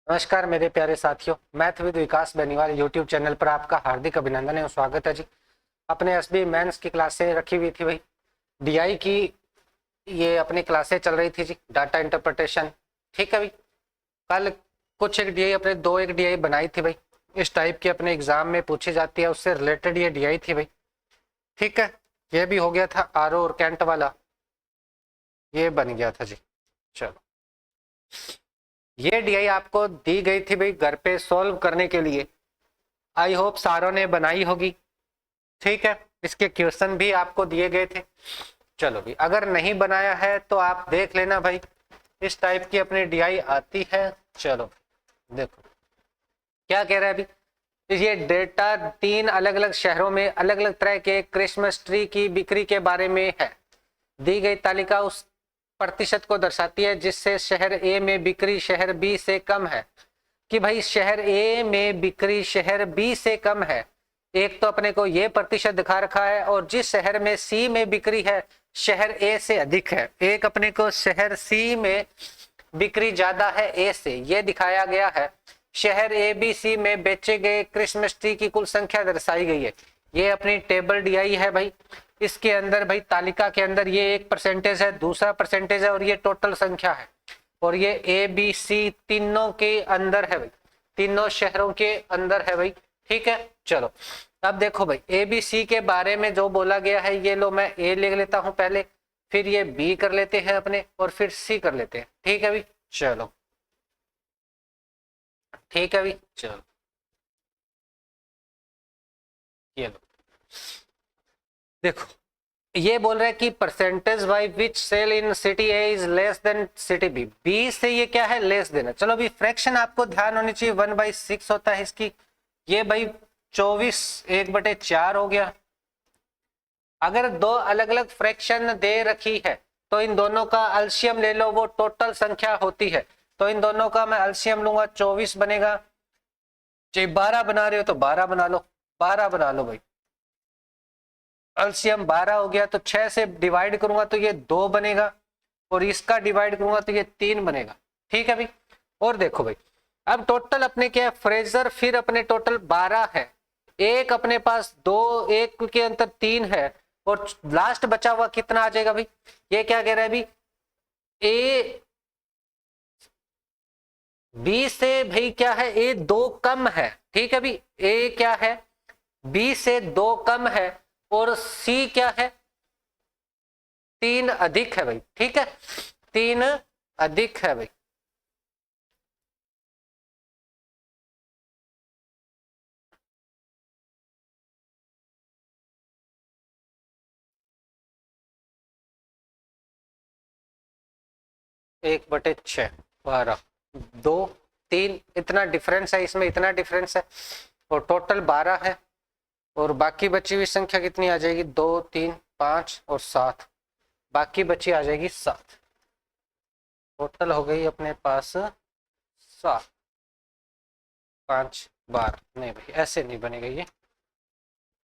नमस्कार मेरे प्यारे साथियों, math with Vikas Beniwal YouTube channel पर आपका हार्दिक अभिनंदन एवं स्वागत है जी। अपने एसबी मेंस की क्लासें रखी हुई थी भाई, डीआई की ये अपनी क्लासें चल रही थी जी, डाटा इंटरप्रिटेशन। ठीक है भाई, कल कुछ एक डीआई अपने दो एक डीआई बनाई थी भाई, इस टाइप की अपने एग्जाम में पूछी जाती है, उससे रिलेटेड ये डीआई थी भाई। ठीक है, ये भी हो गया था आरो और कैंट वाला, ये बन गया था जी। चलो, ये डीआई आपको दी गई थी भाई घर पे सॉल्व करने के लिए। आई होप सारों ने बनाई होगी। ठीक है, इसके क्वेश्चन भी आपको दिए गए थे। चलो भी, अगर नहीं बनाया है तो आप देख लेना भाई, इस टाइप की अपनी डीआई आती है। चलो देखो क्या कह रहा है अभी। ये डेटा 3 अलग अलग शहरों में अलग अलग तरह के क्रिसमस ट्री की बिक्री के बारे में है। दी गई तालिका उस प्रतिशत को दर्शाती है जिससे शहर ए में बिक्री शहर बी से कम है। कि भाई शहर ए में बिक्री शहर बी से कम है, एक तो अपने को ये प्रतिशत दिखा रखा है, और जिस शहर में सी में बिक्री है शहर ए से अधिक है। एक अपने को शहर सी में बिक्री ज्यादा है ए से, ये दिखाया गया है। शहर ए बी सी में बेचे गए क्रिसमस ट्री की कुल संख्या दर्शाई गई है। ये अपनी टेबल डीआई है भाई। इसके अंदर भाई तालिका के अंदर ये एक परसेंटेज है, दूसरा परसेंटेज है, और ये टोटल संख्या है। और ये ए बी सी तीनों के अंदर है भाई, तीनों शहरों के अंदर है भाई। ठीक है, चलो अब देखो भाई, ए बी सी के बारे में जो बोला गया है, ये लो मैं ए लिख लेता हूं पहले, फिर ये बी कर लेते हैं अपने, और फिर सी कर लेते हैं। ठीक है भाई, चलो ठीक है भाई, चलो ये लो देखो, ये बोल रहा है कि percentage by which sale in city A is less than city B. B से ये क्या है, लेस देन है। चलो अभी फ्रैक्शन आपको ध्यान होनी चाहिए, 1/6 होता है इसकी। ये भाई 24 1/4 हो गया। अगर दो अलग अलग फ्रैक्शन दे रखी है तो इन दोनों का अल्शियम ले लो, वो टोटल संख्या होती है। तो इन दोनों का मैं अल्शियम लूंगा, 24 बनेगा। चाहे 12 बना रहे हो तो 12 बना लो, 12 बना लो भाई। अल्शियम 12 हो गया, तो 6 से डिवाइड करूंगा तो ये 2 बनेगा, और इसका डिवाइड करूंगा तो ये 3 बनेगा। ठीक है भाई, और देखो भाई, अब टोटल अपने क्या है, फ्रेजर फिर अपने टोटल 12 है। एक अपने पास 2, एक के अंतर 3 है, और लास्ट बचा हुआ कितना आ जाएगा भाई। ये क्या कह रहा है भाई, ए बी से भाई क्या है, ए 2 कम है। ठीक है भाई, ए क्या है, बी से 2 कम है, और सी क्या है, 3 अधिक है भाई। ठीक है, 3 अधिक है भाई। एक बटे 6, 12, 2, 3, इतना डिफरेंस है इसमें, इतना डिफरेंस है, और टोटल 12 है। और बाकी बची हुई संख्या कितनी आ जाएगी, 2, 3, 5 और 7, बाकी बची आ जाएगी 7। टोटल हो गई अपने पास 7, 5, 12। नहीं भाई, ऐसे नहीं बनेगा ये,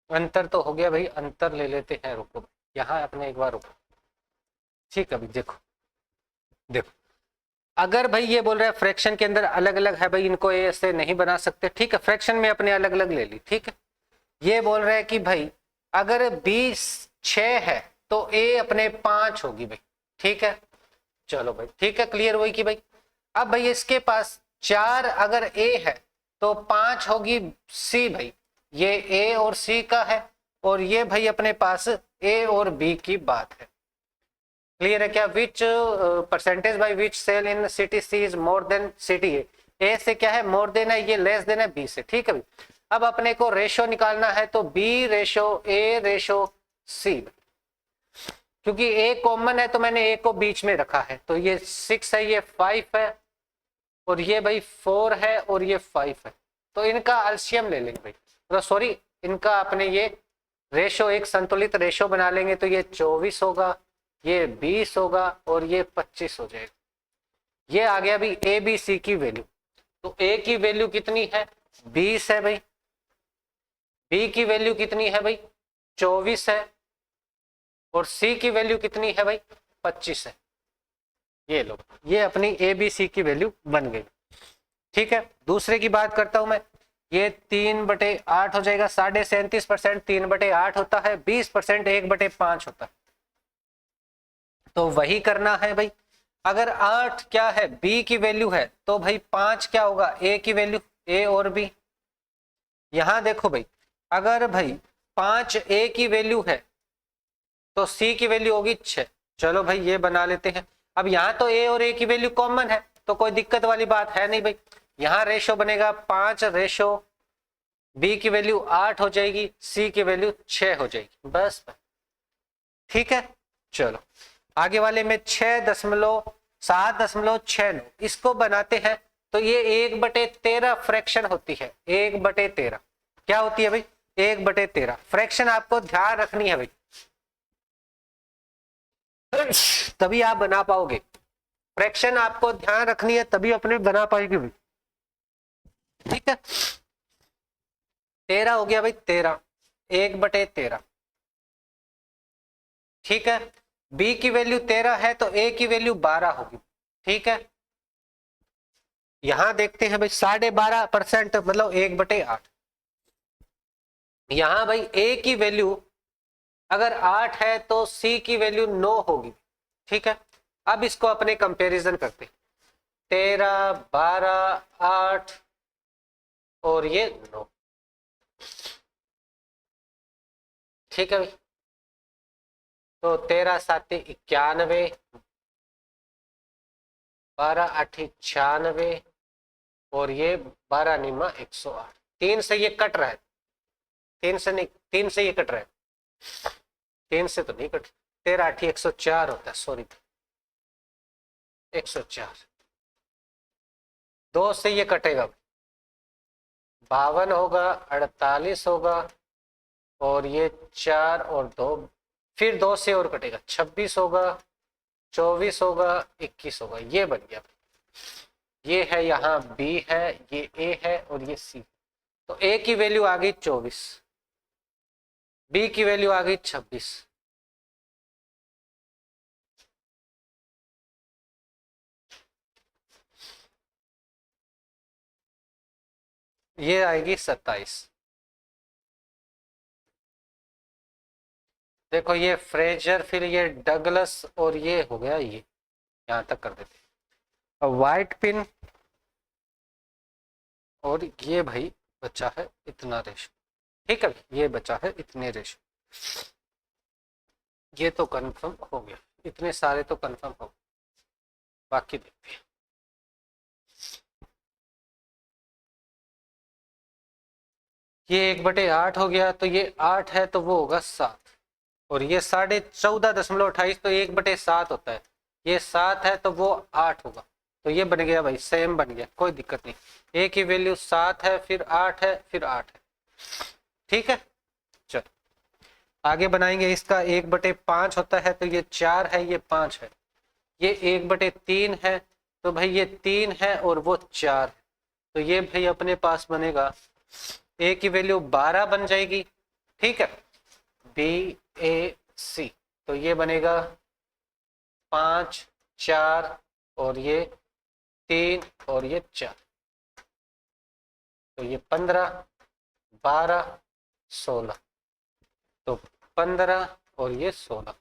अंतर तो हो गया भाई, अंतर ले लेते हैं। रुको यहाँ अपने एक बार रुको। ठीक है भाई, देखो देखो, अगर भाई ये बोल रहा है फ्रैक्शन के अंदर अलग अलग है भाई, इनको ऐसे नहीं बना सकते। ठीक है, फ्रैक्शन में अपने अलग अलग ले ली। ठीक है, ये बोल रहा है कि भाई अगर बी 6 है तो ए अपने 5 होगी भाई। ठीक है, चलो भाई, ठीक है, क्लियर हुई कि भाई। अब भाई इसके पास 4 अगर ए है तो 5 होगी सी भाई। ये ए और सी का है, और ये भाई अपने पास ए और बी की बात है। क्लियर है क्या, which percentage by which sale in city C is more than city A. A से क्या है, मोर देन है, ये लेस देन है बी से। ठीक है भाई, अब अपने को रेशो निकालना है, तो बी रेशो ए रेशो सी। क्योंकि ए कॉमन है तो मैंने ए को बीच में रखा है, तो ये 6 है, ये 5 है, और ये भाई 4 है, और ये 5 है। तो इनका अल्शियम ले लेंगे भाई, तो सॉरी, इनका अपने ये रेशो एक संतुलित रेशो बना लेंगे, तो ये 24 होगा, ये 20 होगा, और ये 25 हो जाएगा। ये आ गया भाई ए बी सी की वैल्यू। तो ए की वैल्यू कितनी है, 20 है भाई। बी की वैल्यू कितनी है भाई, 24 है। और सी की वैल्यू कितनी है भाई, 25 है। ये लो, ये अपनी ए बी सी की वैल्यू बन गई। ठीक है, दूसरे की बात करता हूं मैं, ये 3/8 हो जाएगा, 37.5% 3/8 होता है, 20% 1/5 होता है। तो वही करना है भाई। अगर 8 क्या है, बी की वैल्यू है, तो भाई 5 क्या होगा, ए की वैल्यू, ए और बी। यहां देखो भाई, अगर भाई 5 ए की वैल्यू है तो सी की वैल्यू होगी 6। चलो भाई ये बना लेते हैं। अब यहाँ तो ए और ए की वैल्यू कॉमन है, तो कोई दिक्कत वाली बात है नहीं भाई। यहाँ रेशो बनेगा 5 रेशो, बी की वैल्यू 8 हो जाएगी, सी की वैल्यू 6 हो जाएगी, बस। ठीक है, चलो आगे वाले में 6.769 इसको बनाते हैं। तो ये 1/13 फ्रैक्शन होती है, 1/13 क्या होती है भाई, 1/13 फ्रैक्शन आपको ध्यान रखनी है भाई, तभी आप बना पाओगे। फ्रैक्शन आपको ध्यान रखनी है, तभी अपने बना पाएगी भाई। ठीक है, 13 हो गया भाई, 13 1/13। ठीक है, बी की वैल्यू 13 है तो ए की वैल्यू 12 होगी। ठीक है, यहां देखते हैं भाई 12.5% मतलब 1/8। यहां भाई ए की वैल्यू अगर 8 है तो सी की वैल्यू 9 होगी। ठीक है, अब इसको अपने कंपैरिजन करते, 13 12 8 और ये 9। ठीक है भाई, तो 13 7 91, 12 8 96 और ये 12 निमा 108। 3 से ये कट रहा है, 3 से नहीं, 3 से ये कट रहा है, 3 से तो नहीं कट, 13 8 104 होता है, सॉरी 104। 2 से ये कटेगा, 52 होगा, 48 होगा और ये 4 और 2, फिर 2 से और कटेगा, 26 होगा, 24 होगा, 21 होगा, ये बन गया। ये है, यहाँ बी है, ये ए है और ये सी। तो ए की वैल्यू आ गई 24, बी की वैल्यू आ गई 26, ये आएगी 27। देखो ये फ्रेजर, फिर ये डगलस और ये हो गया, ये यहां तक कर देते। अब व्हाइट पिन और ये भाई बचा है इतना रेशो। ठीक है, ये बचा है इतने रेशो, ये तो कंफर्म हो गया, इतने सारे तो कंफर्म हो गए, बाकी देखते हैं। ये 1/8 हो गया, तो ये 8 है तो वो होगा 7, और ये 14.28 तो 1/7 होता है, ये 7 है तो वो 8 होगा। तो ये बन गया भाई, सेम बन गया, कोई दिक्कत नहीं। ए की वैल्यू 7 है, फिर 8 है, फिर 8 है। ठीक है, चलो आगे बनाएंगे। इसका 1/5 होता है, तो ये 4 है, ये 5 है। ये 1/3 है, तो भाई ये 3 है और वो 4 है। तो ये भाई अपने पास बनेगा, ए की वैल्यू 12 बन जाएगी। ठीक है, बी ए सी, तो ये बनेगा 5 4 और ये 3 और ये 4, तो ये 15 12 16, तो 15 और ये 16।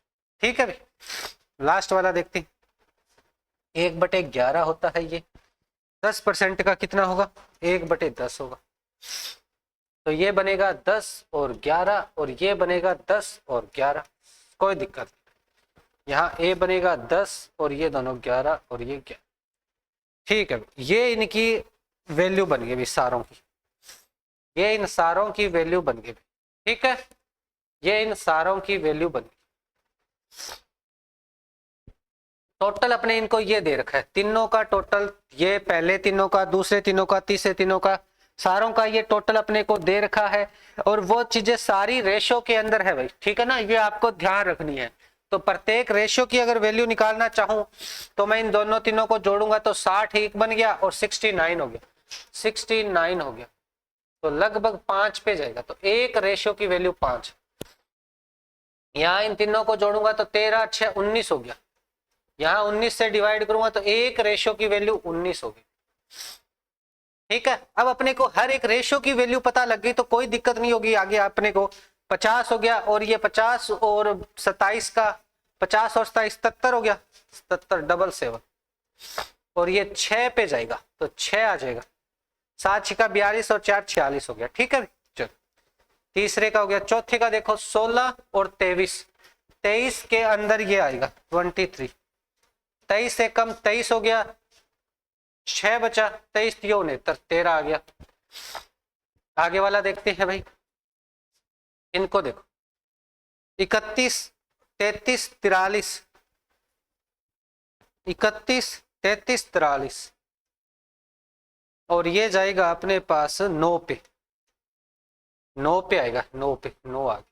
ठीक है भाई, लास्ट वाला देखते हैं। 1/11 होता है ये, 10% का कितना होगा, 1/10 होगा। तो ये बनेगा 10 और 11 और ये बनेगा 10 और 11, कोई दिक्कत नहीं। यहाँ ए बनेगा 10 और ये दोनों 11 और ये 11। ठीक है, ये इनकी वैल्यू बन गई सारों की, ये इन सारों की वैल्यू बन गई। ठीक है, ये इन सारों की वैल्यू बन गई। टोटल अपने इनको ये दे रखा है, तीनों का टोटल, ये पहले तीनों का, दूसरे तीनों का, तीसरे तीनों का, सारों का ये टोटल अपने को दे रखा है। और वो चीजें सारी रेशो के अंदर है भाई, ठीक है ना, ये आपको ध्यान रखनी है। तो प्रत्येक रेशो की अगर वैल्यू निकालना चाहूं तो मैं इन दोनों तीनों को जोड़ूंगा, तो 60 एक बन गया और 69 हो गया, 69 हो गया, तो लगभग 5 पे जाएगा। तो एक रेशो की वैल्यू 5। यहाँ इन तीनों को जोड़ूंगा तो 13 6 19 हो गया, यहाँ 19 से डिवाइड करूंगा तो एक रेशो की वैल्यू 19 होगी। ठीक है, अब अपने को हर एक रेशियो की वैल्यू पता लग गई तो कोई दिक्कत नहीं होगी आगे। अपने को 50 हो गया और ये 50 और 27 का 50 और 27 77 हो गया, 77 डबल 7 और ये 6 पे जाएगा तो 6 आ जाएगा, 7 छिका 42 और 4 46 हो गया। ठीक है, चलो तीसरे का हो गया। चौथे का देखो 16 और 23, 23 के अंदर ये आएगा 23, 23 से कम 23 हो गया, 6 बचा, 23 13 आ गया। आगे वाला देखते हैं भाई, इनको देखो 31 33 43, 31 33 43 और ये जाएगा अपने पास 9 पे, 9 पे आएगा, 9 पे 9 आ गया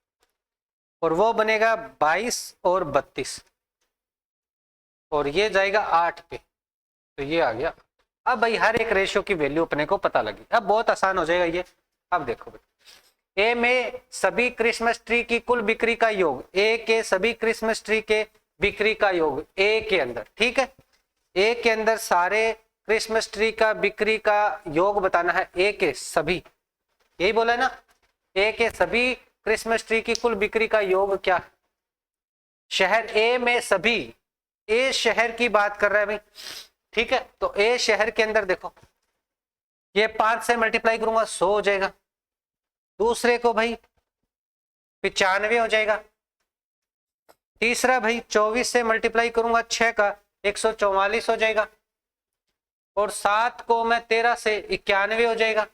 और वो बनेगा 22 और 32 और ये जाएगा 8 पे तो ये आ गया। अब भाई हर एक रेशियो की वैल्यू अपने को पता लगी, अब बहुत आसान हो जाएगा ये। अब देखो भाई, ए में सभी क्रिसमस ट्री की कुल बिक्री का योग, ए के सभी क्रिसमस ट्री के बिक्री का योग ए के अंदर, ठीक है, ए के अंदर सारे क्रिसमस ट्री का बिक्री का योग बताना है, ए के सभी, यही बोला है ना, ए के सभी क्रिसमस ट्री की कुल बिक्री का योग क्या, शहर ए में सभी, ए शहर की बात कर रहा है भाई, ठीक है, तो ए शहर के अंदर देखो ये 5 से मल्टीप्लाई करूंगा 100 हो जाएगा, दूसरे को भाई 95 हो जाएगा, तीसरा भाई 24 से मल्टीप्लाई करूंगा 6 का 144 हो जाएगा और 7 को मैं 13 से 91 हो जाएगा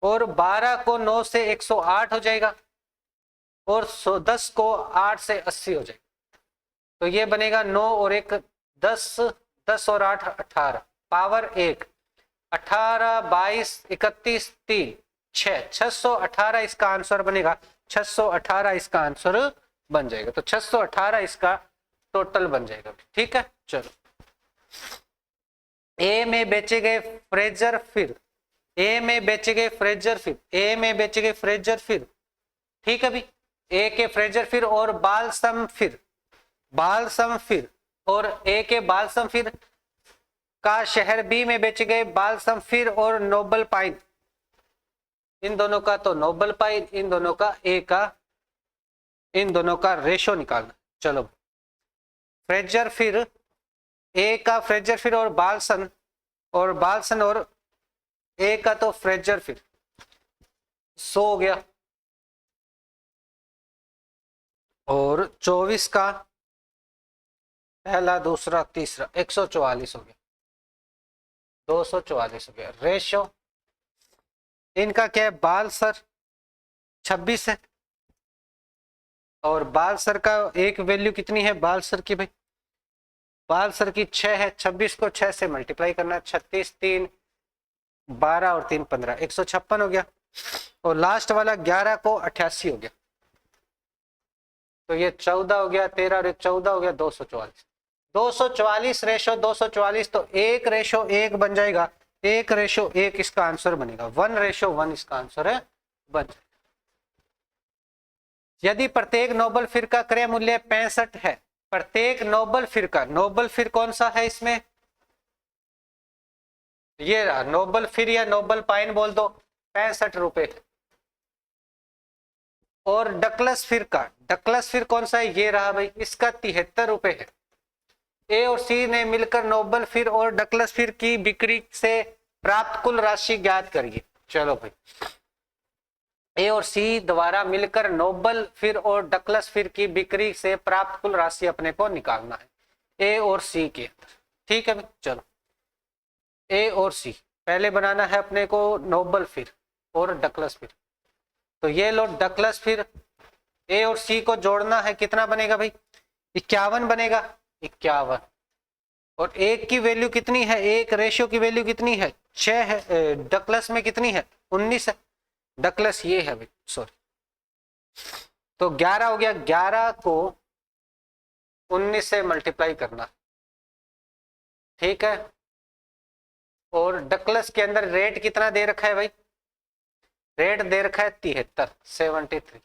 और 12 को 9 से 108 हो जाएगा और 10 को 8 से 80 हो जाएगा। तो ये बनेगा 9 और 1 10, 10 और 8 18, पावर 1 18 22 31 3 6, 618 इसका आंसर बनेगा, 618 इसका आंसर बन जाएगा, तो 618 इसका टोटल बन जाएगा। ठीक है, चलो ए में बेचे गए फ्रेजर फिर, ए में बेचे गए फ्रेजर फिर, ए में बेचे गए फ्रेजर फिर, ठीक है भी, ए के फ्रेजर फिर और बालसम फिर, बालसम फिर और ए के बालसम फिर का शहर बी में बेचे गए बालसम फिर और नोबल पाइन, इन दोनों का तो नोबल पाइन, इन दोनों का ए का, इन दोनों का रेशो निकालना। चलो फ्रेजर फिर, ए का फ्रेजर फिर और बालसन और ए का तो फ्रेजर फिर 100 हो गया और 24 का पहला दूसरा तीसरा 144 हो गया, 244 हो गया। रेशो इनका क्या है, बालसर 26 है और बालसर का एक वैल्यू कितनी है बालसर की भाई, बालसर की 6 है, 26 को 6 से मल्टीप्लाई करना है, 36 3 12 और 3 15, 156 हो गया और लास्ट वाला 11 को 88 हो गया, तो ये 14 हो गया, 13 और 14 हो गया, 244, 244 रेशो 244, तो 1 रेशो 1 बन जाएगा, 1 रेशो 1 इसका आंसर बनेगा, 1 रेशो 1 इसका आंसर है बन जाएगा। यदि प्रत्येक नोबल फिर का क्रय मूल्य 65 है, प्रत्येक नोबल फिर का, नोबल फिर कौन सा है इसमें, ये रहा नोबल फिर या नोबल पाइन बोल दो, 65 रुपए, और डकलस फिर का, डकलस फिर कौन सा है, ये रहा भाई, इसका 73 रुपए है। ए और सी ने मिलकर नोबल फिर और डकलस फिर की बिक्री से प्राप्त कुल राशि ज्ञात करिए। चलो भाई, ए और सी द्वारा मिलकर नोबल फिर और डकलस फिर की बिक्री से प्राप्त कुल राशि अपने को निकालना है, ए और सी के अंदर। ठीक है भाई, चलो ए और सी पहले बनाना है अपने को नोबल फिर और डकलस फिर, तो ये लो डकलस फिर, ए और सी को जोड़ना है, कितना बनेगा भाई, 51 बनेगा, 51 और एक की वैल्यू कितनी है, एक रेशियो की वैल्यू कितनी है 6 है, डकलस में कितनी है 19 है, डकलस ये है भाई, सॉरी, तो 11 हो गया, 11 को 19 से मल्टीप्लाई करना, ठीक है, और डकलस के अंदर रेट कितना दे रखा है भाई, रेट दे रखा है 73, 73,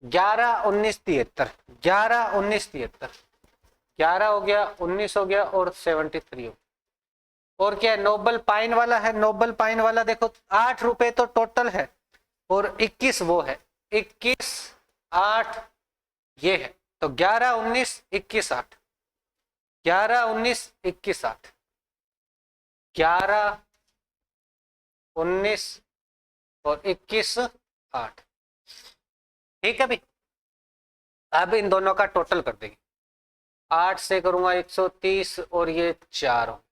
11 19 73, 11 19 73, 11 हो गया, 19 हो गया और 73 हो गया, और क्या है, नोबल पाइन वाला है। नोबल पाइन वाला देखो 8 रुपए तो टोटल है और 21 वो है, 21 8 ये है, तो 11 19 21 8, 11 19 21 8, 11 19 और 21 8। ठीक है भाई, अब इन दोनों का टोटल कर देंगे। 8 से करूंगा 130 और ये 4 हो,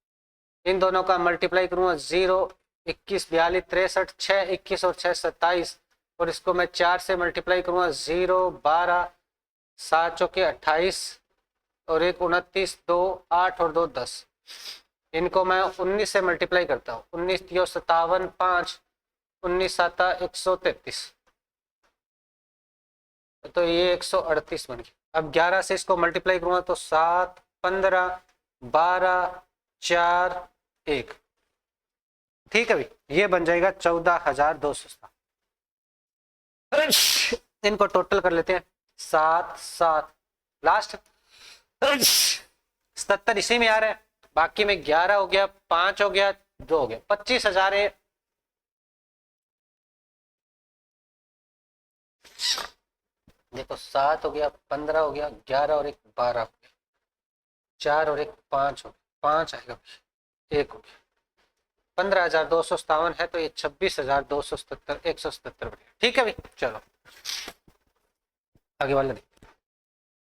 इन दोनों का मल्टीप्लाई करूंगा 0 21 42 63 6 21 और 6 27, और इसको मैं 4 से मल्टीप्लाई करूंगा 0 12 7 चौके 28 और 1 29 2 8 और 2 10, इनको मैं 19 से मल्टीप्लाई करता हूँ। 19 3 57 5 19 7 133, तो ये 138 बन गया। अब 11 से इसको मल्टीप्लाई करूंगा तो 7 15 12 4 1, ठीक है भाई, ये बन जाएगा 14,200। इनको टोटल कर लेते हैं, 7 7 लास्ट 77 इसी में आ रहा है, बाकी में 11 हो गया, 5 हो गया, 2 हो गया, 25,000 है। देखो 7 हो गया, 15 हो गया, 11 और 1 12 हो गया, 4 और 1 5 हो गया, 5 आएगा, 1 हो गया, 15,257 है, तो ये 26,277 177 बढ़िया। ठीक है भाई, चलो आगे वाला देखिए।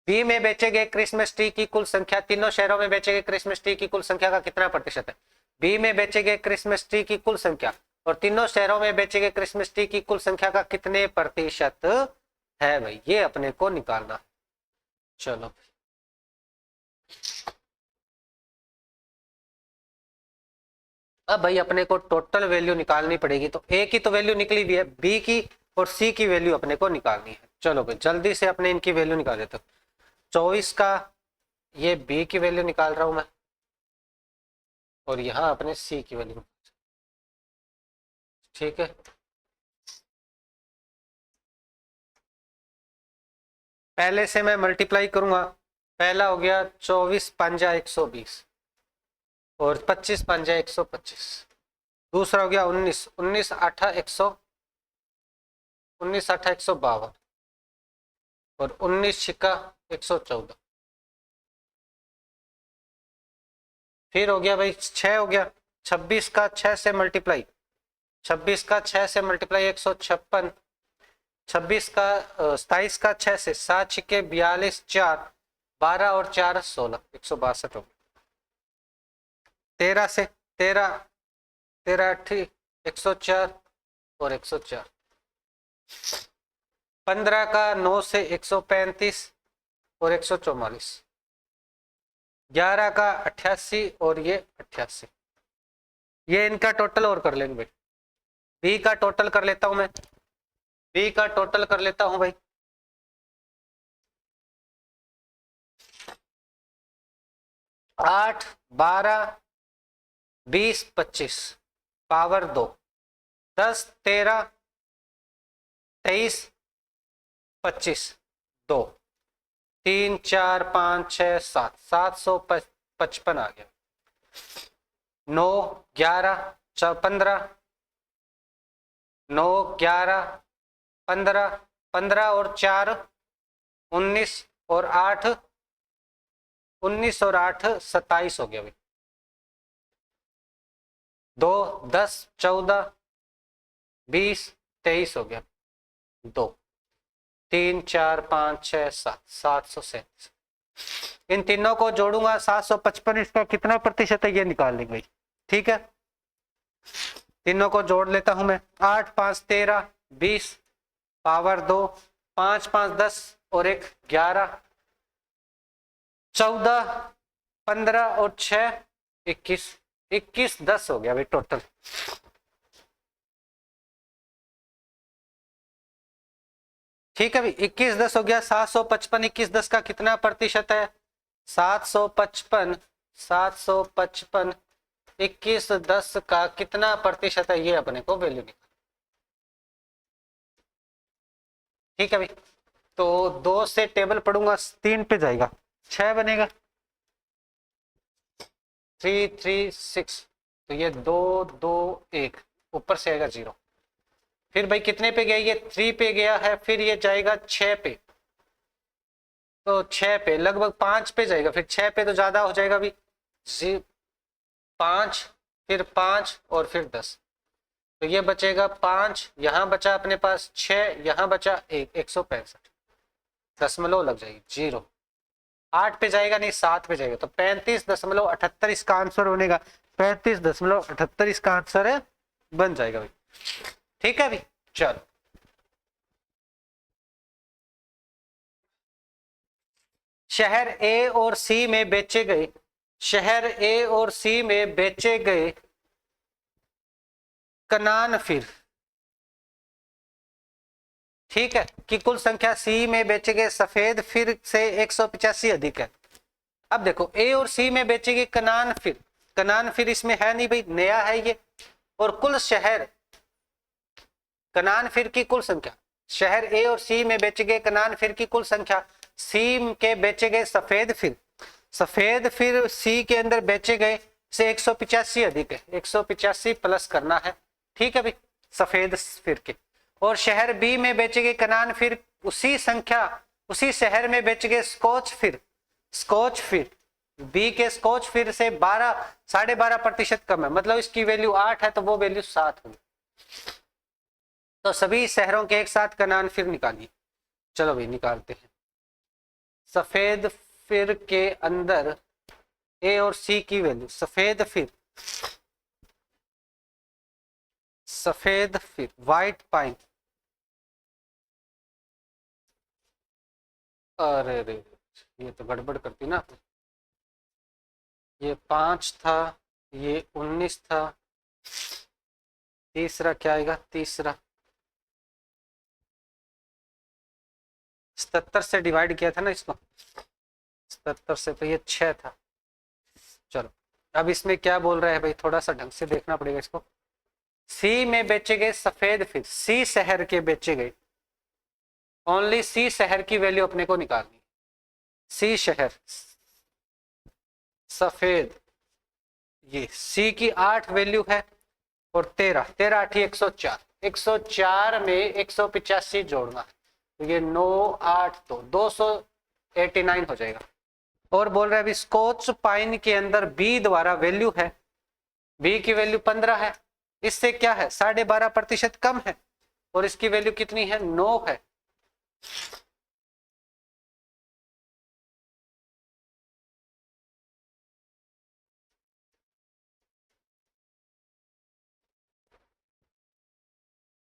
बी में बेचे गए क्रिसमस ट्री की कुल संख्या, तीनों शहरों में बेचे गए क्रिसमस ट्री की कुल संख्या का कितना प्रतिशत है? बी में बेचे गए क्रिसमस ट्री की कुल संख्या और तीनों शहरों में बेचे गए क्रिसमस ट्री की कुल संख्या का कितने प्रतिशत है भाई, ये अपने को निकालना। चलो अब भाई अपने को टोटल वैल्यू निकालनी पड़ेगी, तो ए की तो वैल्यू निकली भी है, बी की और सी की वैल्यू अपने को निकालनी है। चलो भाई जल्दी से अपने इनकी वैल्यू निकाल देते। 24 का ये बी की वैल्यू निकाल रहा हूं मैं, और यहां अपने सी की वैल्यू, ठीक है। पहले से मैं मल्टीप्लाई करूंगा, पहला हो गया 24 पंजा 120 और 25 पंजा 125, दूसरा हो गया 19 19 8 152 और 19 छिक्का 114, फिर हो गया भाई 6 हो गया, 26 का 6 से मल्टीप्लाई, 26 का 6 से मल्टीप्लाई 156, 26 का 27 का 6 से 7 छिक्के 42 4 12 और 4 16 162 हो गया। 13 से 13 13 8 104 और 104, 15 का 9 से 135 और 144, 11 का 88 और ये 88, ये इनका टोटल और कर लेंगे भाई। बी का टोटल कर लेता हूं मैं, बी का टोटल कर लेता हूं भाई। 8 12 20 25 पावर 2 10 13 23 25 2 3 4 5 6 7 755 आ गया। 9 11 15 9 11 15 15 और 4 19 और 8 19 और 8 27 हो गया भाई। 2 10 14 20 23 हो गया। 2 3 4 5 6 7 737, इन तीनों को जोड़ूंगा 755, इसका कितना प्रतिशत है ये निकाल लेंगे भाई। ठीक है, तीनों को जोड़ लेता हूं मैं। 8 5 13 20 पावर 2 5 5 10 और 1 11 14 15 और 6 21 21 10 हो गया भाई टोटल। ठीक है भाई, 21 10 हो गया। 755 21 10 का कितना प्रतिशत है? 755 755 21 10 का कितना प्रतिशत है, ये अपने को वैल्यू निकाल। ठीक है भाई, तो 2 से टेबल पढ़ूंगा 3 पे जाएगा, 6 बनेगा। 3 3 6 तो ये 2 2 1, ऊपर से आएगा 0। फिर भाई कितने पे गया, ये 3 पे गया है, फिर ये जाएगा 6 पे, तो 6 पे लगभग 5 पे जाएगा, फिर 6 पे तो ज्यादा हो जाएगा भी, 5, फिर 5 और फिर 10, तो ये बचेगा 5, यहाँ बचा अपने पास 6, यहाँ बचा 1, 165, दशमलव लग जाएगी 0। 8 पे जाएगा नहीं, 7 पे जाएगा, तो 35.78 इसका आंसर बनेगा। 35.78 इसका आंसर है, बन जाएगा भाई। ठीक है भाई, चलो शहर ए और सी में बेचे गए, शहर ए और सी में बेचे गए कनान फिर, ठीक है, कि कुल संख्या सी में बेचे गए सफेद फिर से 185 अधिक है। अब देखो ए और सी में बेचे गए कनान फिर, कनान फिर इसमें है नहीं भाई, नया है ये, और कुल शहर कनान फिर की कुल संख्या, शहर ए और सी में बेचे गए कनान फिर की कुल संख्या, सी के बेचे गए सफेद फिर, सफेद फिर सी के अंदर बेचे गए से 185 अधिक है, 185 प्लस करना है, ठीक है भाई, सफेद फिर के। और शहर बी में बेचे गए कनान फिर उसी संख्या, उसी शहर में बेचे गए स्कॉच फिर, स्कॉच फिर बी के स्कॉच फिर से 12.5% कम है, मतलब इसकी वैल्यू 8 है तो वो वैल्यू 7 होगी। तो सभी शहरों के एक साथ कनान फिर निकालिए। चलो भाई निकालते हैं। सफेद फिर के अंदर ए और सी की वैल्यू, सफेद फिर व्हाइट पाइन, अरे रे ये तो गड़बड़ करती ना, ये 5 था, ये 19 था, तीसरा क्या आएगा, तीसरा 77 से डिवाइड किया था ना इसको, 77 से, तो ये 6 था। चलो अब इसमें क्या बोल रहा है भाई, थोड़ा सा ढंग से देखना पड़ेगा इसको। सी में बेचे गए सफेद फिर, सी शहर के बेचे गए, ओनली सी शहर की वैल्यू अपने को निकालनी, सी शहर सफेद, ये सी की 8 वैल्यू है, और 13 13 8 104, 104 में 185 जोड़ना है, तो ये 9 8 तो 289 हो जाएगा। और बोल रहा है अभी स्कॉच पाइन के अंदर बी द्वारा वैल्यू है, बी की वैल्यू 15 है, इससे क्या है 12.5% कम है, और इसकी वैल्यू कितनी है 9 है।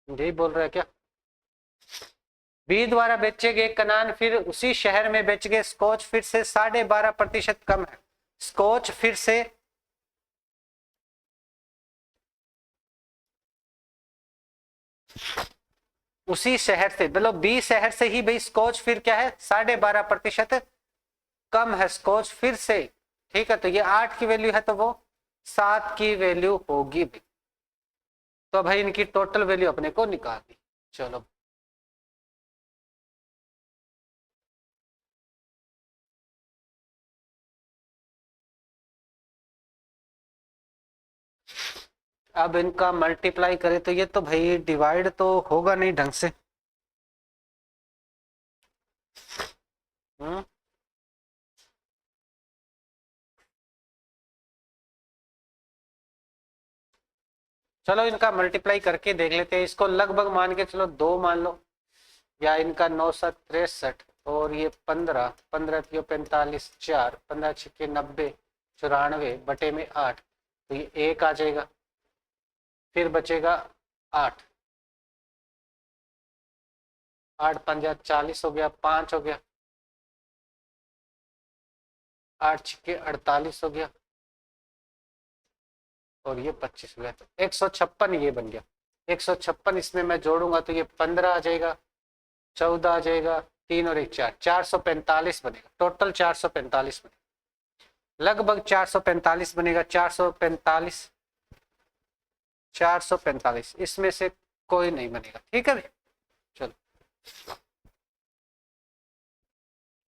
यही बोल रहा है क्या, बी द्वारा बेचे गए कनान फिर उसी शहर में बेचे गए स्कॉच फिर से 12.5% कम है, स्कॉच फिर से उसी शहर से, मतलब बी शहर से ही भाई स्कॉच फिर क्या है 12.5% कम है स्कॉच फिर से, ठीक है, तो ये 8 की वैल्यू है तो वो 7 की वैल्यू होगी भी। तो भाई इनकी टोटल वैल्यू अपने को निकालनी। चलो अब इनका मल्टीप्लाई करें तो ये तो भाई डिवाइड तो होगा नहीं ढंग से। हम्म, चलो इनका मल्टीप्लाई करके देख लेते हैं, इसको लगभग मान के चलो 2 मान लो, या इनका 9 7 63, और ये 15 15 45 4 15 6 90 94 बटे में 8, तो ये 1 आ जाएगा, फिर बचेगा 8, 8 पंजा 40 हो गया, 5 हो गया, 8 6 48 हो गया, और ये 25 हो गया, तो 156 ये बन गया। 156 इसमें मैं जोड़ूंगा तो ये 15 आ जाएगा, 14 आ जाएगा, 3 और 1 4, 445 बनेगा, टोटल 445 बनेगा, लगभग 445 बनेगा, 445 445 इसमें से कोई नहीं बनेगा, ठीक है। चलो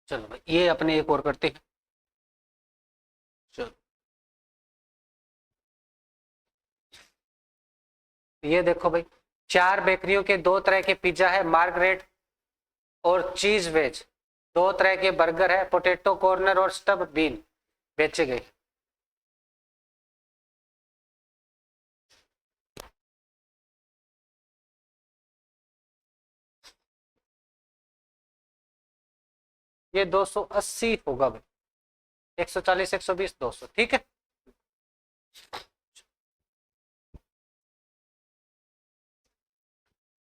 चलो भाई ये अपने एक और करते हैं। चलो ये देखो भाई, 4 बेकरियों के 2 तरह के पिज्जा है, मार्गरेट और चीज वेज। 2 तरह के बर्गर है, पोटैटो कॉर्नर और स्टब बीन बेचे गए। ये 280 होगा भाई, 140, 120, 200, ठीक है।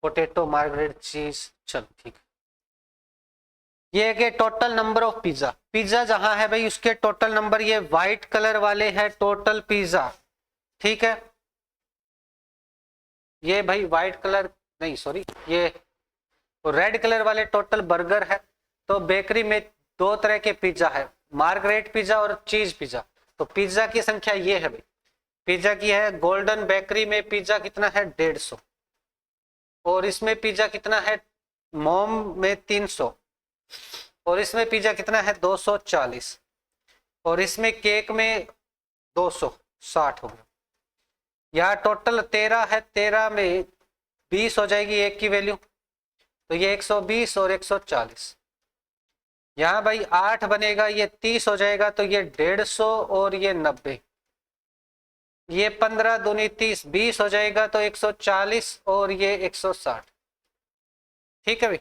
पोटैटो मार्गरेट चीज, चलो ठीक है। ये है कि total number of pizza, pizza जहां है भाई उसके टोटल नंबर, ये व्हाइट कलर वाले है टोटल पिज्जा, ठीक है। ये भाई व्हाइट कलर नहीं, सॉरी, ये रेड कलर वाले टोटल बर्गर है। तो बेकरी में 2 तरह के पिज्जा है, मार्गरेट पिज्जा और चीज पिज्जा। तो पिज्जा की संख्या ये है भाई, पिज्जा की है गोल्डन बेकरी में पिज्जा कितना है 150, और इसमें पिज्जा कितना है मोम में 300, और इसमें पिज्जा कितना है 240, और इसमें केक में 260 हो गया। यहाँ टोटल 13 है, 13 में 20 हो जाएगी एक की वैल्यू, तो ये 120 और 140। यहाँ भाई 8 बनेगा, ये 30 हो जाएगा, तो ये 150 और ये 90। ये 15 दूनी 30, 20 हो जाएगा, तो 140 और ये 160, ठीक है भाई।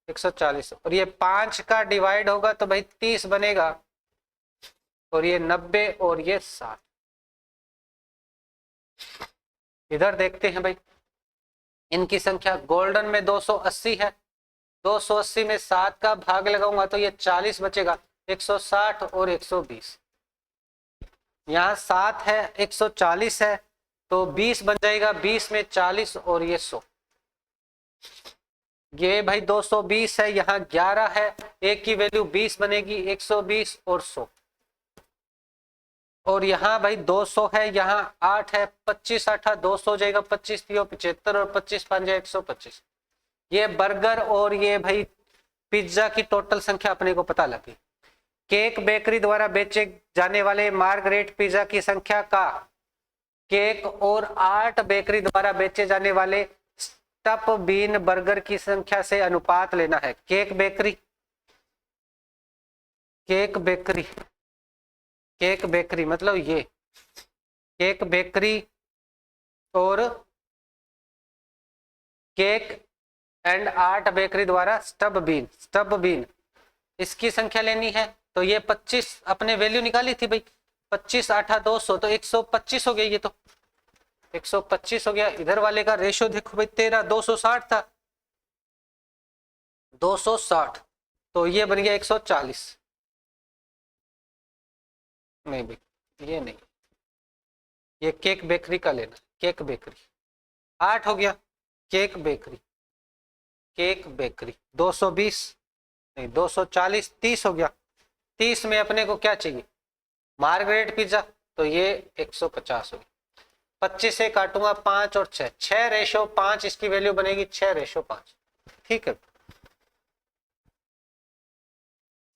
140 और ये 5 का डिवाइड होगा तो भाई 30 बनेगा, और ये 90 और ये 60। इधर देखते हैं भाई, इनकी संख्या गोल्डन में 280 है, 280 में 7 का भाग लगाऊंगा तो ये 40 बचेगा, 160 और 120। यहाँ 7 है, 140 है, तो 20 बन जाएगा, 20 में 40 और ये 100। ये भाई 220 है, यहाँ 11 है, एक की वैल्यू 20 बनेगी, 120 और 100। और यहाँ भाई 200 है, यहाँ 8 है, 25 8 200 हो जाएगा, 25 3 75 और 25 5 125। ये बर्गर और ये भाई पिज्जा की टोटल संख्या अपने को पता लगी। केक बेकरी द्वारा बेचे जाने वाले मार्गरेट पिज्जा की संख्या का केक और 8 बेकरी द्वारा बेचे जाने वाले स्टफ बीन बर्गर की संख्या से अनुपात लेना है। Cake bakery, cake bakery, cake bakery मतलब ये केक बेकरी और केक एंड 8 बेकरी द्वारा स्टब बीन, स्टब बीन इसकी संख्या लेनी है। तो ये 25 अपने वैल्यू निकाली थी भाई, 25 8 200, तो 125 हो गया, ये तो 125 हो गया। इधर वाले का रेशो देखो भाई 13, 260 था, 260, तो ये बन गया 140। नहीं भाई ये नहीं, ये केक बेकरी का लेना, केक बेकरी 8 हो गया, केक बेकरी, केक बेकरी 220 नहीं 240, 30 हो गया। 30 में अपने को क्या चाहिए मार्गरेट पिज्जा, तो ये 150 हो गया। 25 से काटूंगा 5 और 6, 6:5 इसकी वैल्यू बनेगी, 6:5, ठीक है।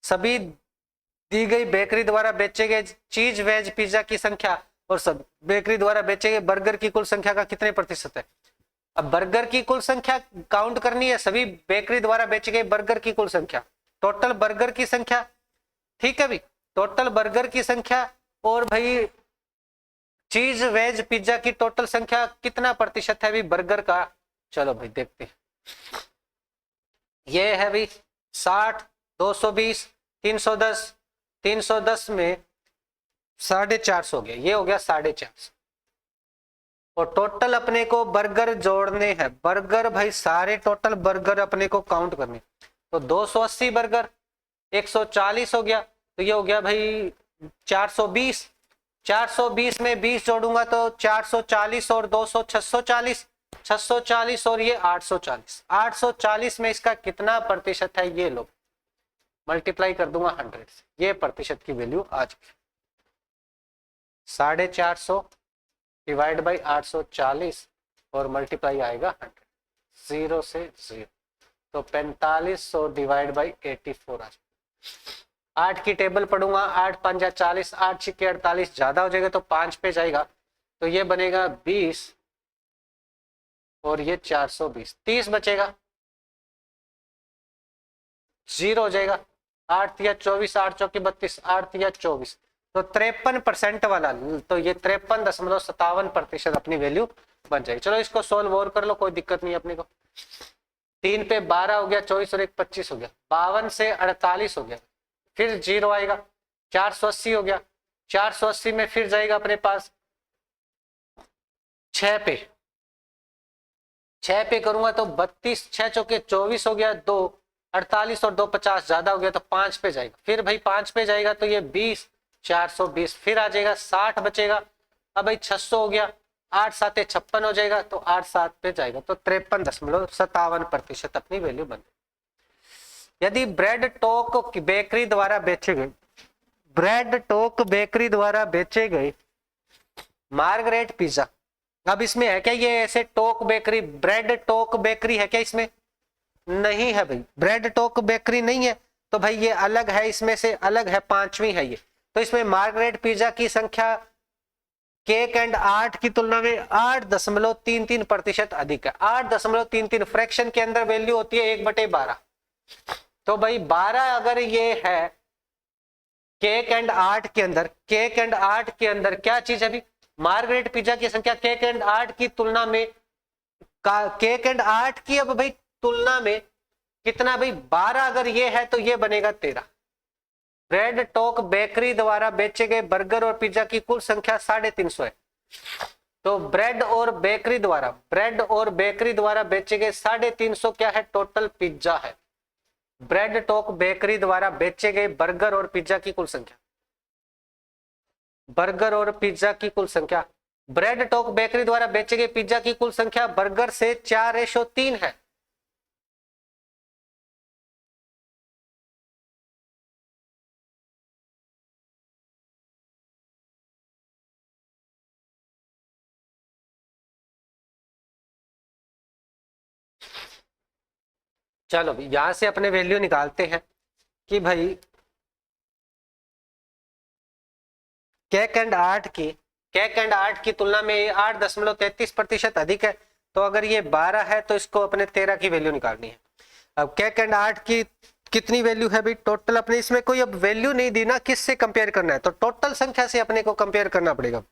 सभी दी गई बेकरी द्वारा बेचे गए चीज वेज पिज्जा की संख्या और सब बेकरी द्वारा बेचे गए बर्गर की कुल संख्या का कितने प्रतिशत है। अब बर्गर की कुल संख्या काउंट करनी है, सभी बेकरी द्वारा बेचे गए बर्गर की कुल संख्या, टोटल बर्गर की संख्या, ठीक है भाई, टोटल बर्गर की संख्या और भाई चीज वेज पिज्जा की टोटल संख्या कितना प्रतिशत है भाई बर्गर का। चलो भाई देखते हैं, ये है भाई 60, 220, 310, 310 में 450 हो गया, ये हो गया 450। और टोटल अपने को बर्गर जोड़ने हैं, बर्गर भाई सारे टोटल बर्गर अपने को काउंट करने, तो 280 बर्गर 140 हो गया, तो ये हो गया भाई 420। 420 में 20 जोड़ूंगा तो 440 और 200 640, 640 और ये 840। 840 में इसका कितना प्रतिशत है, ये लो मल्टीप्लाई कर दूंगा 100 से, ये प्रतिशत की वैल्यू आ चुकी। 450 डिवाइड बाई 840 और मल्टीप्लाई आएगा 100, 0 से 0, तो 4500 डिवाइड बाई 84 आ जाएगा। 8 की टेबल पढ़ूंगा, 8 पंजा 40, 8 छिक्के 48, ज्यादा हो जाएगा तो 5 पे जाएगा, तो ये बनेगा 20 और ये 420, 30 बचेगा, 0 हो जाएगा। 8 या 24, 8 चौकी 32, 8 या 24, तो 53% वाला, तो ये 53.57% अपनी वैल्यू बन जाएगी। चलो इसको सोल्व और कर लो, कोई दिक्कत नहीं अपने को। 3 पे 12 हो गया, 24 और 1 25 हो गया, 52 से 48 हो गया, फिर 0 आएगा, 480 हो गया, 480 में फिर जाएगा अपने पास 6 पे, 6 पे करूंगा तो 32, 6 चौके 24 हो गया, 2 48 और 2 50, ज्यादा हो गया तो 5 पे जाएगा, फिर भाई 5 पे जाएगा तो ये 20, 420, फिर आ जाएगा 60 बचेगा, अब भाई 600 हो गया, 8 7 56 हो जाएगा, तो 8 7 पे जाएगा, तो 53.57% अपनी वैल्यू बन गई। यदि ब्रेड टोक बेकरी द्वारा बेचे गए, ब्रेड टोक बेकरी द्वारा बेचे गए मार्गरेट पिज्जा, अब इसमें है क्या ये ऐसे टोक बेकरी, ब्रेड टोक बेकरी है क्या इसमें? नहीं है भाई, ब्रेड टोक बेकरी नहीं है, तो भाई ये अलग है, इसमें से अलग है, 5वीं है ये। तो इसमें मार्गरेट पिज्जा की संख्या केक एंड 8 की तुलना में 8.33% अधिक है। 8.33 फ्रैक्शन के अंदर वैल्यू होती है 1/12, तो भाई 12 अगर ये है केक एंड 8 के अंदर, केक एंड 8 के अंदर क्या चीज है? मार्गरेट पिज्जा की संख्या केक एंड 8 की तुलना में, केक एंड 8 की अब भाई तुलना में कितना भाई? 12 अगर ये है तो ये बनेगा 13। ब्रेड टोक बेकरी द्वारा बेचे गए बर्गर और पिज्जा की कुल संख्या 350 है। तो ब्रेड और बेकरी द्वारा बेचे गए 350 क्या है? टोटल पिज्जा है। ब्रेड टोक बेकरी द्वारा बेचे गए बर्गर और पिज्जा की कुल संख्या, बर्गर और पिज्जा की कुल संख्या, ब्रेड टोक बेकरी द्वारा बेचे गए पिज्जा की कुल संख्या बर्गर से 4:3 है। चलो यहां से अपने वैल्यू निकालते हैं कि भाई केक एंड 8 की तुलना में 8.33% अधिक है। तो अगर ये 12 है तो इसको अपने 13 की वैल्यू निकालनी है। अब केक एंड 8 की कितनी वैल्यू है भाई? टोटल अपने इसमें कोई अब वैल्यू नहीं दी ना, किससे कंपेयर करना है? तो टोटल संख्या से अपने को कंपेयर करना पड़ेगा।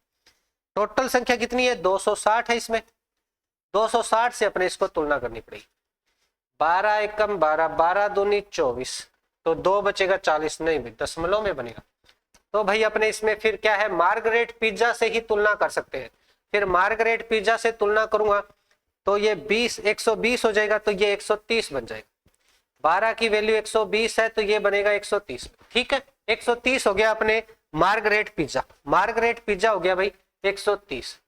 टोटल संख्या कितनी है? 260 है इसमें, 260 से अपने इसको तुलना करनी पड़ेगी। 12 एकम 12, 12 दूनी 24, तो 2 बचेगा 40, नहीं भाई दशमलव में बनेगा। तो भाई अपने इसमें फिर क्या है? मार्गरेट पिज्जा से ही तुलना कर सकते हैं। फिर मार्गरेट पिज्जा से तुलना करूंगा तो ये 120 हो जाएगा, तो ये 130 बन जाएगा। 12 की वैल्यू 120 है तो ये बनेगा 130। ठीक है, 130 हो गया अपने मार्गरेट पिज्जा। मार्गरेट पिज्जा हो गया भाई 130।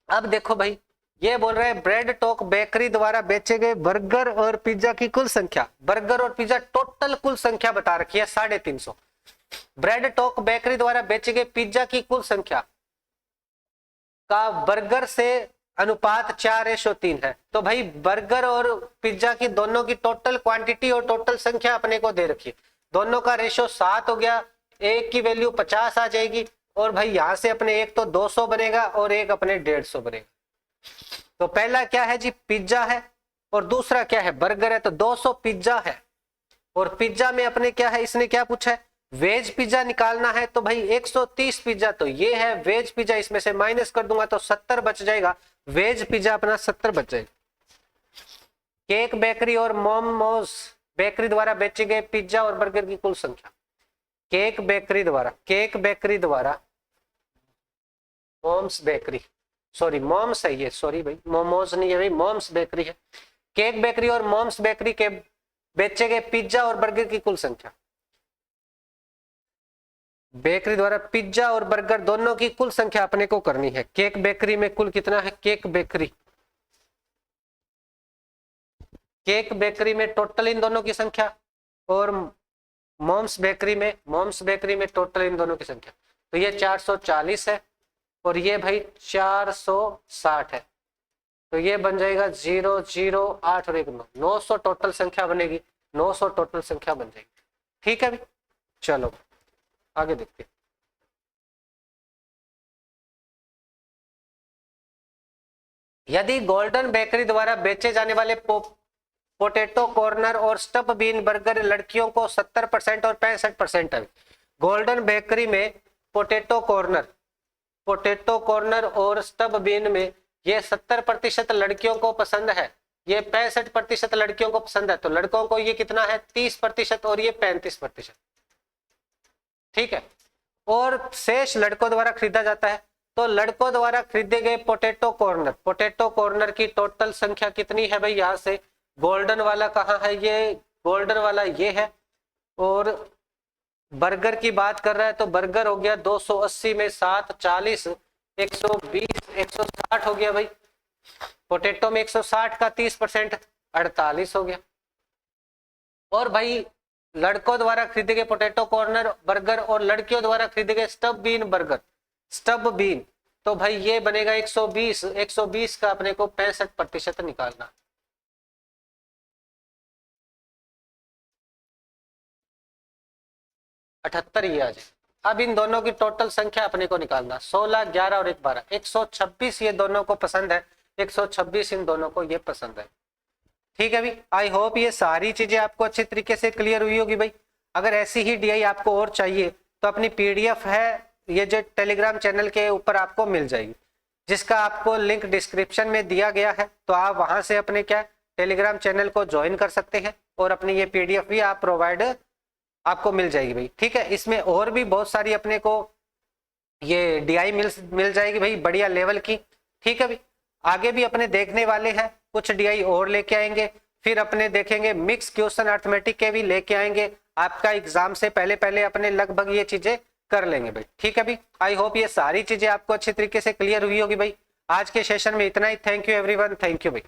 अब देखो भाई ये बोल रहे हैं ब्रेड टोक बेकरी द्वारा बेचे गए बर्गर और पिज्जा की कुल संख्या, बर्गर और पिज्जा टोटल कुल संख्या बता रखी है 350। ब्रेड टोक बेकरी द्वारा बेचे गए पिज्जा की कुल संख्या का बर्गर से अनुपात 4:3 है। तो भाई बर्गर और पिज्जा की दोनों की टोटल क्वांटिटी और टोटल संख्या अपने को दे रखी है, दोनों का रेशो 7 हो गया, एक की वैल्यू 50 आ जाएगी, और भाई यहां से अपने एक तो 200 बनेगा और एक अपने 150 बनेगा। तो पहला क्या है जी? पिज्जा है, और दूसरा क्या है? बर्गर है। तो 200 पिज्जा है, और पिज्जा में अपने क्या है? इसने क्या पूछा है? वेज पिज्जा निकालना है। तो भाई 130 पिज्जा तो ये है वेज पिज्जा, इसमें से माइनस कर दूंगा तो 70 बच जाएगा, वेज पिज्जा अपना 70 बच जाएगा। केक बेकरी और मोमोज बेकरी द्वारा बेचे गए पिज्जा और बर्गर की कुल संख्या, केक बेकरी द्वारा मोम्स बेकरी, सॉरी मोम्स है ये, सॉरी भाई मोमोज नहीं है भाई, मोम्स बेकरी है। केक बेकरी और मोम्स बेकरी के बेचे गए पिज्जा और बर्गर की कुल संख्या, बेकरी द्वारा पिज्जा और बर्गर दोनों की कुल संख्या अपने को करनी है। केक बेकरी में कुल कितना है? केक बेकरी में टोटल इन दोनों की संख्या, और मोम्स बेकरी में टोटल इन दोनों की संख्या। तो ये 440 है और ये भाई 460 है, तो ये बन जाएगा 0, 0, 8 और 1, 900 टोटल संख्या बनेगी, 900 टोटल संख्या बन जाएगी। ठीक है भाई, चलो आगे देखते हैं। यदि गोल्डन बेकरी द्वारा बेचे जाने वाले पोटैटो कॉर्नर और स्टफ बीन बर्गर लड़कियों को 70% और 65% है। गोल्डन बेकरी में पोटैटो कॉर्नर और स्टफ बीन में ये 70% लड़कियों को पसंद है, ये 65% लड़कियों को पसंद है। तो लड़कों को ये कितना है 30% और ये 35%। ठीक है, और शेष लड़कों द्वारा खरीदा जाता है। तो लड़कों द्वारा खरीदे गए पोटैटो कॉर्नर की टोटल संख्या कितनी है भाई, यहां से गोल्डन वाला कहाँ है, ये गोल्डन वाला ये है, और बर्गर की बात कर रहा है तो बर्गर हो गया 280 में 7 40 120 160 हो गया भाई। पोटैटो में 160 का 30% 48 हो गया। और भाई लड़कों द्वारा खरीदे गए पोटैटो कॉर्नर बर्गर और लड़कियों द्वारा खरीदे गए स्टफ बीन, तो भाई ये बनेगा 120 का अपने को 65% निकालना। अठहत्तर ये आ जाए। अब इन दोनों की टोटल संख्या अपने को निकालना, 16 11 और 1 12 126 ये दोनों को पसंद है, 126 इन दोनों को ये पसंद है। ठीक है भाई, आई होप ये सारी चीजें आपको अच्छी तरीके से क्लियर हुई होगी भाई। अगर ऐसी ही डीआई आपको और चाहिए तो अपनी पीडीएफ है, ये जो टेलीग्राम चैनल के ऊपर आपको मिल जाएगी, जिसका आपको लिंक डिस्क्रिप्शन में दिया गया है। तो आप वहां से अपने क्या टेलीग्राम चैनल को ज्वाइन कर सकते हैं और अपनी ये पीडीएफ भी आप प्रोवाइड आपको मिल जाएगी भाई। ठीक है, इसमें और भी बहुत सारी अपने को ये डीआई मिल जाएगी भाई, बढ़िया लेवल की। ठीक है भाई, आगे भी अपने देखने वाले हैं, कुछ डीआई और लेके आएंगे, फिर अपने देखेंगे मिक्स क्वेश्चन अर्थमेटिक के भी लेके आएंगे। आपका एग्जाम से पहले अपने लगभग ये चीजें कर लेंगे भाई। ठीक है भाई, आई होप ये सारी चीजें आपको अच्छी तरीके से क्लियर हुई होगी भाई। आज के सेशन में इतना ही। Thank you everyone, thank you भाई।